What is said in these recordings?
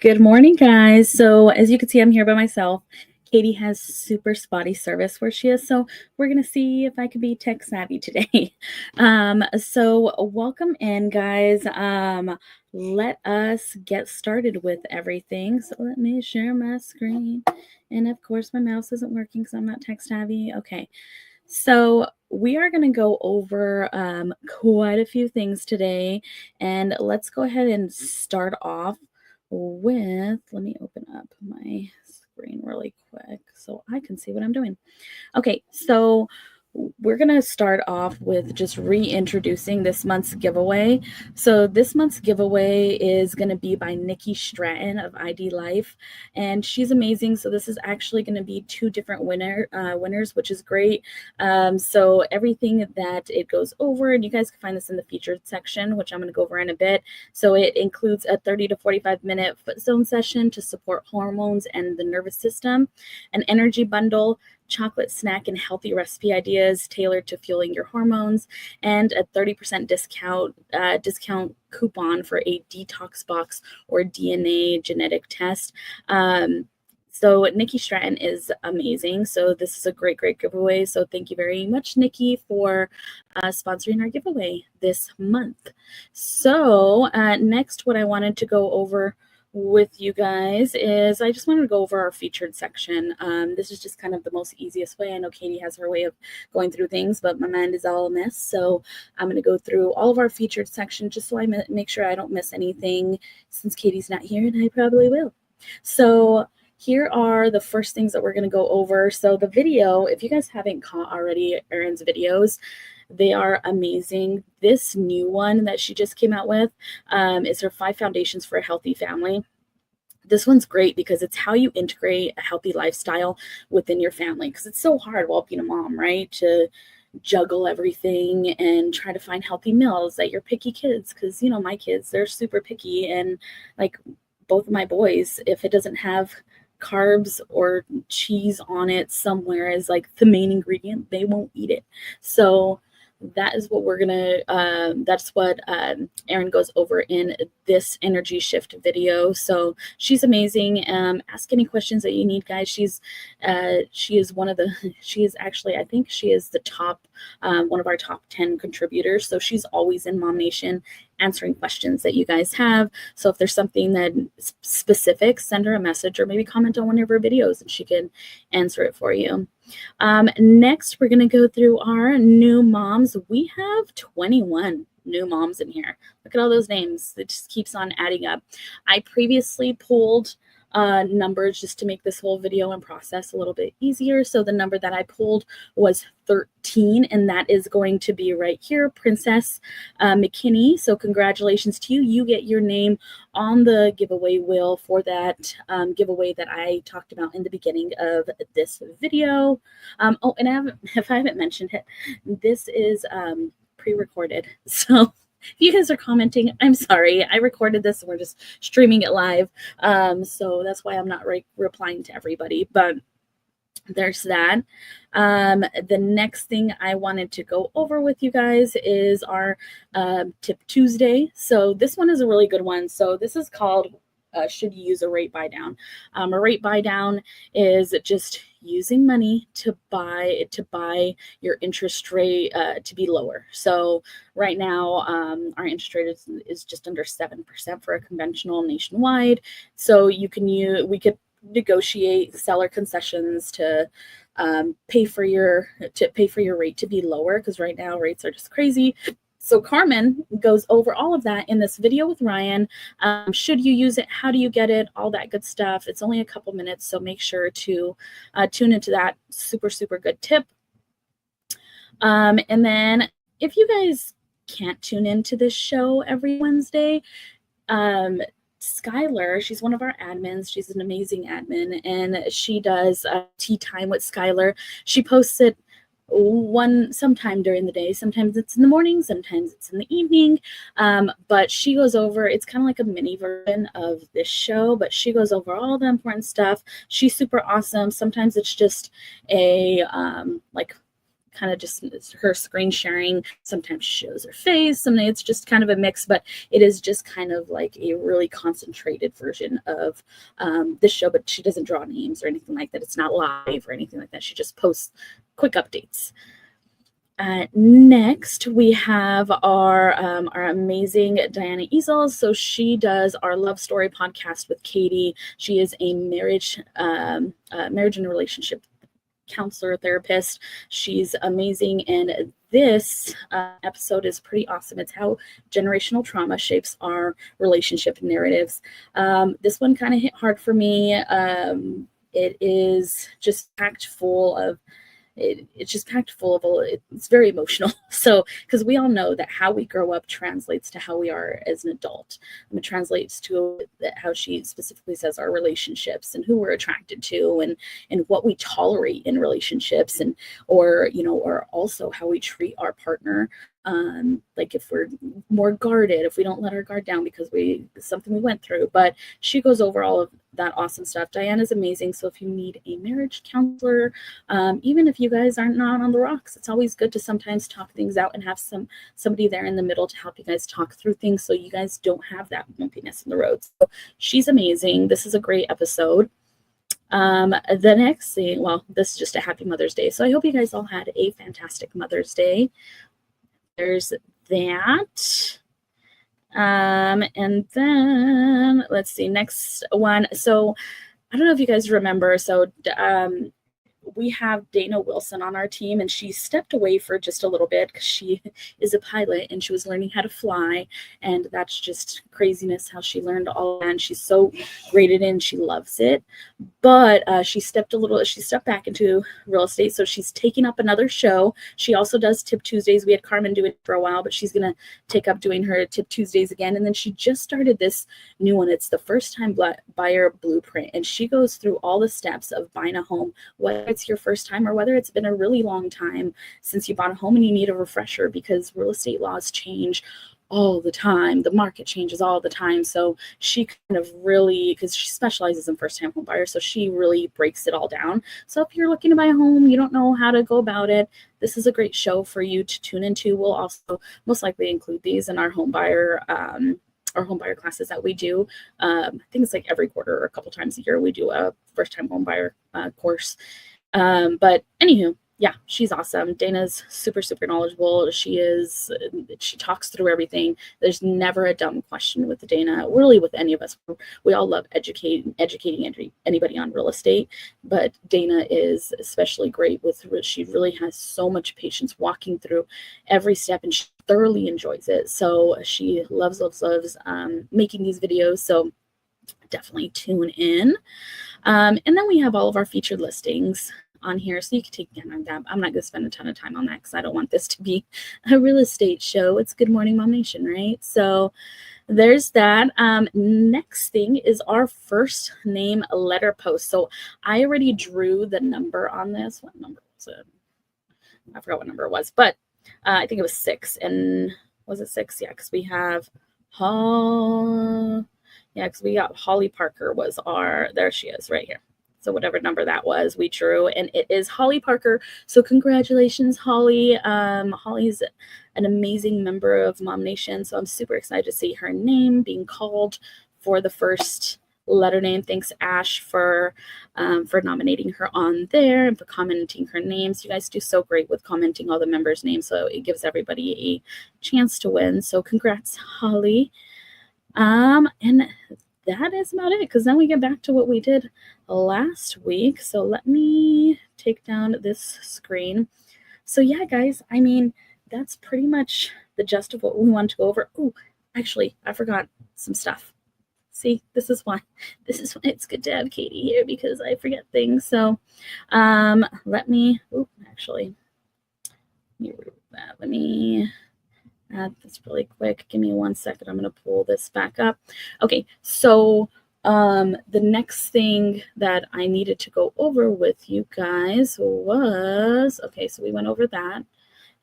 Good morning, guys. So as you can see, I'm here by myself. Katie has super spotty service where she is, so we're gonna see if I can be tech savvy today. So welcome in, guys. Let us get started with everything. So let me share my screen, and of course, my mouse isn't working, so I'm not tech savvy. Okay, so we are going to go over quite a few things today, and let's go ahead and start off with, let me open up my screen really quick so I can see what I'm doing. Okay, so we're going to start off with just reintroducing this month's giveaway. So this month's giveaway is going to be by Nikki Stratton of ID Life, and she's amazing. So this is actually going to be two different winners, which is great. So everything that it goes over, and you guys can find this in the featured section, which I'm going to go over in a bit. So it includes a 30 to 45-minute foot zone session to support hormones and the nervous system, an energy bundle, chocolate snack and healthy recipe ideas tailored to fueling your hormones, and a 30% discount coupon for a detox box or DNA genetic test. So Nikki Stratton is amazing. So this is a great giveaway. So thank you very much, Nikki, for sponsoring our giveaway this month. So next, what I wanted to go over with you guys is I just wanted to go over our featured section. This is just kind of the most easiest way. I know Katie has her way of going through things, but my mind is all a mess. So I'm going to go through all of our featured section just so I make sure I don't miss anything since Katie's not here, and I probably will. So here are the first things that we're going to go over. So the video, if you guys haven't caught already Erin's videos, they are amazing. This new one that she just came out with is her 5 foundations for a healthy family. This one's great because it's how you integrate a healthy lifestyle within your family, because it's so hard while being a mom, right? To juggle everything and try to find healthy meals that your picky kids, because, you know, my kids, they're super picky, and like both of my boys, if it doesn't have carbs or cheese on it somewhere as like the main ingredient, they won't eat it. So that is what we're gonna that's what Erin goes over in this energy shift video. So she's amazing. Ask any questions that you need, guys. She is actually, I think she is the top one of our top 10 contributors. So she's always in MOMnation answering questions that you guys have. So if there's something that specific, send her a message or maybe comment on one of her videos and she can answer it for you. Next, we're going to go through our new moms. We have 21 new moms in here. Look at all those names. It just keeps on adding up. I previously pulled numbers just to make this whole video and process a little bit easier. So the number that I pulled was 13, and that is going to be right here, Princess McKinney. So congratulations to you. You get your name on the giveaway wheel for that giveaway that I talked about in the beginning of this video. Oh, and if I haven't mentioned it, this is pre-recorded. So if you guys are commenting, I'm sorry. I recorded this and we're just streaming it live. So that's why I'm not replying to everybody, but there's that. The next thing I wanted to go over with you guys is our Tip Tuesday. So this one is a really good one. So this is called should you use a rate buy down? A rate buy down is just using money to buy your interest rate to be lower. So right now our interest rate is just under 7% for a conventional nationwide. So we could negotiate seller concessions to pay for your rate to be lower, because right now rates are just crazy. So Carmen goes over all of that in this video with Ryan. Should you use it? How do you get it? All that good stuff. It's only a couple minutes, so make sure to tune into that super good tip. And then if you guys can't tune into this show every Wednesday, Skylar, she's one of our admins. She's an amazing admin, and she does tea time with Skylar. She posts it sometime during the day. Sometimes it's in the morning, sometimes it's in the evening. But she goes over, it's kind of like a mini version of this show, but she goes over all the important stuff. She's super awesome. Sometimes it's just a like kind of just her screen sharing. Sometimes she shows her face, sometimes it's just kind of a mix, but it is just kind of like a really concentrated version of this show, but she doesn't draw names or anything like that. It's not live or anything like that. She just posts quick updates. Next, we have our amazing Diana Easel. So she does our love story podcast with Katie. She is a marriage and relationship counselor, therapist. She's amazing, and this episode is pretty awesome. It's how generational trauma shapes our relationship narratives. This one kind of hit hard for me. It is just packed full of it's very emotional. So, because we all know that how we grow up translates to how we are as an adult. It translates to how she specifically says our relationships and who we're attracted to and what we tolerate in relationships or also how we treat our partner. Like if we're more guarded, if we don't let our guard down because something we went through. But she goes over all of that awesome stuff. Diana's amazing. So if you need a marriage counselor, even if you guys aren't not on the rocks, it's always good to sometimes talk things out and have somebody there in the middle to help you guys talk through things so you guys don't have that bumpiness in the road. So she's amazing. This is a great episode. The next thing, well, this is just a happy Mother's Day. So I hope you guys all had a fantastic Mother's Day. There's that. And then let's see, next one. So I don't know if you guys remember. So we have Dana Wilson on our team, and she stepped away for just a little bit because she is a pilot and she was learning how to fly, and that's just craziness how she learned all that, and she's so great at it and she loves it. But she stepped back into real estate, so she's taking up another show. She also does Tip Tuesdays. We had Carmen do it for a while, but she's gonna take up doing her Tip Tuesdays again. And then she just started this new one. It's the First-Time Buyer Blueprint, and she goes through all the steps of buying a home, whether it's your first time or whether it's been a really long time since you bought a home and you need a refresher because real estate laws change all the time. The market changes all the time. So she kind of really, because she specializes in first-time home buyers, so she really breaks it all down. So if you're looking to buy a home, you don't know how to go about it, this is a great show for you to tune into. We'll also most likely include these in our home buyer classes that we do. I think it's like every quarter or a couple times a year we do a first-time home buyer course. But anywho, yeah, she's awesome. Dana's super, super knowledgeable. She talks through everything. There's never a dumb question with Dana, really with any of us. We all love educating anybody on real estate, but Dana is especially great with, she really has so much patience walking through every step, and she thoroughly enjoys it. So she loves making these videos. So definitely tune in. And then we have all of our featured listings on here, so you can take again on that. I'm not going to spend a ton of time on that because I don't want this to be a real estate show. It's Good Morning MOMnation, right? So there's that. Next thing is our first name letter post. So I already drew the number on this. What number was it? I forgot what number it was, but I think it was 6. And was it 6? Yeah, because we have because we got Holly Parker was there she is right here. So whatever number that was, we drew, and it is Holly Parker. So congratulations, Holly. Holly's an amazing member of MOMnation, so I'm super excited to see her name being called for the first letter name. Thanks, Ash, for nominating her on there and for commenting her names. You guys do so great with commenting all the members' names, so it gives everybody a chance to win. So congrats, Holly. And that is about it, because then we get back to what we did last week. So let me take down this screen. So yeah, guys, I mean, that's pretty much the gist of what we want to go over. Oh, actually, I forgot some stuff. See, this is why it's good to have Katie here, because I forget things. So let me add this really quick. Give me 1 second. I'm going to pull this back up. Okay, so the next thing that I needed to go over with you guys was, okay, so we went over that.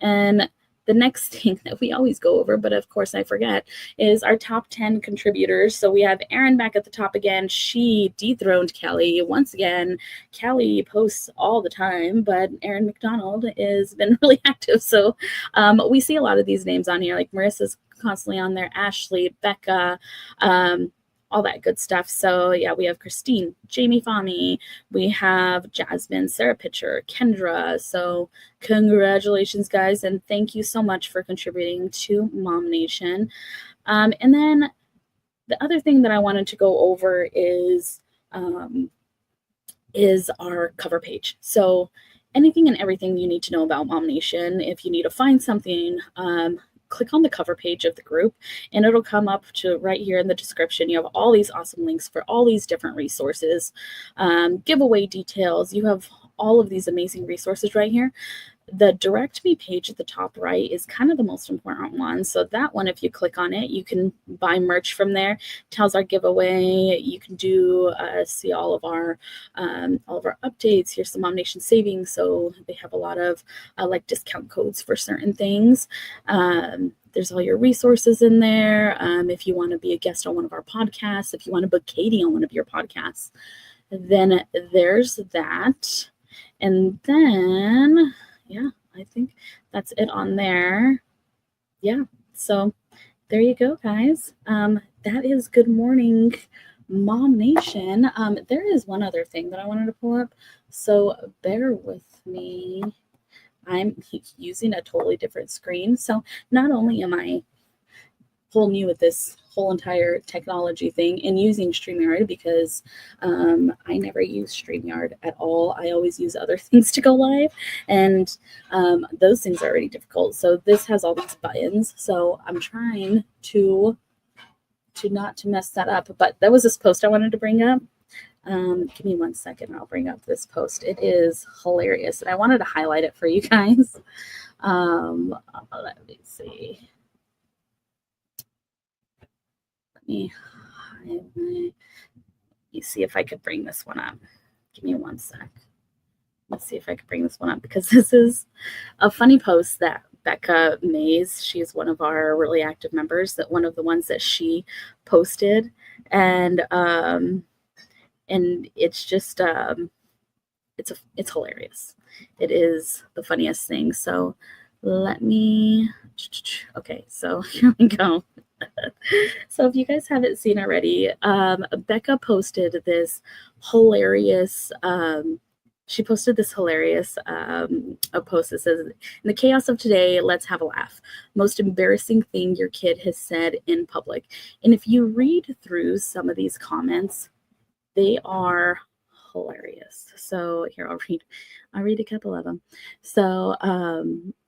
And the next thing that we always go over, but of course I forget, is our top 10 contributors. So we have Erin back at the top again. She dethroned Kelly once again. Kelly posts all the time, but Erin McDonald has been really active. So we see a lot of these names on here, like Marissa's constantly on there, Ashley, Becca, all that good stuff. So yeah, we have Christine, Jamie Fahmy, we have Jasmine, Sarah Pitcher, Kendra. So congratulations, guys, and thank you so much for contributing to MOMnation. And then the other thing that I wanted to go over is our cover page. So anything and everything you need to know about MOMnation. If you need to find something, click on the cover page of the group and it'll come up to right here in the description. You have all these awesome links for all these different resources, giveaway details. You have all of these amazing resources right here. The direct me page at the top right is kind of the most important one. So that one, if you click on it, you can buy merch from there. It tells our giveaway. You can do see all of our updates. Here's some MOMnation savings. So they have a lot of like discount codes for certain things. There's all your resources in there. If you want to be a guest on one of our podcasts, if you want to book Katie on one of your podcasts, then there's that. And then yeah, I think that's it on there. Yeah, so there you go, guys. That is Good Morning MOMnation. There is one other thing that I wanted to pull up, so bear with me. I'm using a totally different screen, so not only am I whole new with this whole entire technology thing and using StreamYard, because I never use StreamYard at all. I always use other things to go live, and those things are already difficult. So this has all these buttons, so I'm trying to not to mess that up. But that was this post I wanted to bring up. Give me 1 second, I'll bring up this post. It is hilarious, and I wanted to highlight it for you guys. Let me see. Let me see if I could bring this one up. Give me 1 sec. Let's see if I could bring this one up, because this is a funny post that Becca Mays, she's one of our really active members, that one of the ones that she posted, and it's just it's hilarious. It is the funniest thing. So let me, okay, so here we go. So if you guys haven't seen already, Becca posted this hilarious she posted this hilarious a post that says, "In the chaos of today, let's have a laugh. Most embarrassing thing your kid has said in public." And if you read through some of these comments, they are hilarious. So here, I'll read a couple of them. So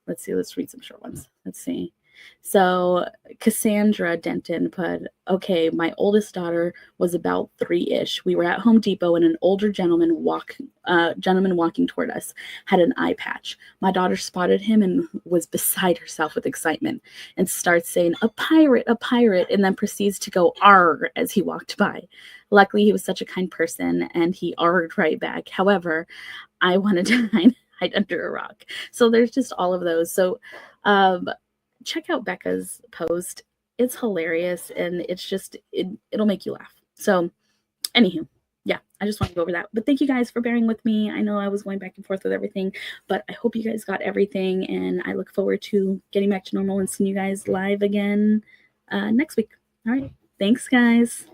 let's see, let's read some short ones. Let's see. So Cassandra Denton put, "Okay, my oldest daughter was about 3-ish. We were at Home Depot and an older gentleman walking toward us had an eye patch. My daughter spotted him and was beside herself with excitement and starts saying, a pirate, and then proceeds to go arg as he walked by. Luckily, he was such a kind person and he arged right back. However, I wanted to hide under a rock." So there's just all of those. So check out Becca's post. It's hilarious, and it's just, it'll make you laugh. So anywho, yeah, I just want to go over that. But thank you guys for bearing with me. I know I was going back and forth with everything, but I hope you guys got everything, and I look forward to getting back to normal and seeing you guys live again next week. All right. Thanks, guys.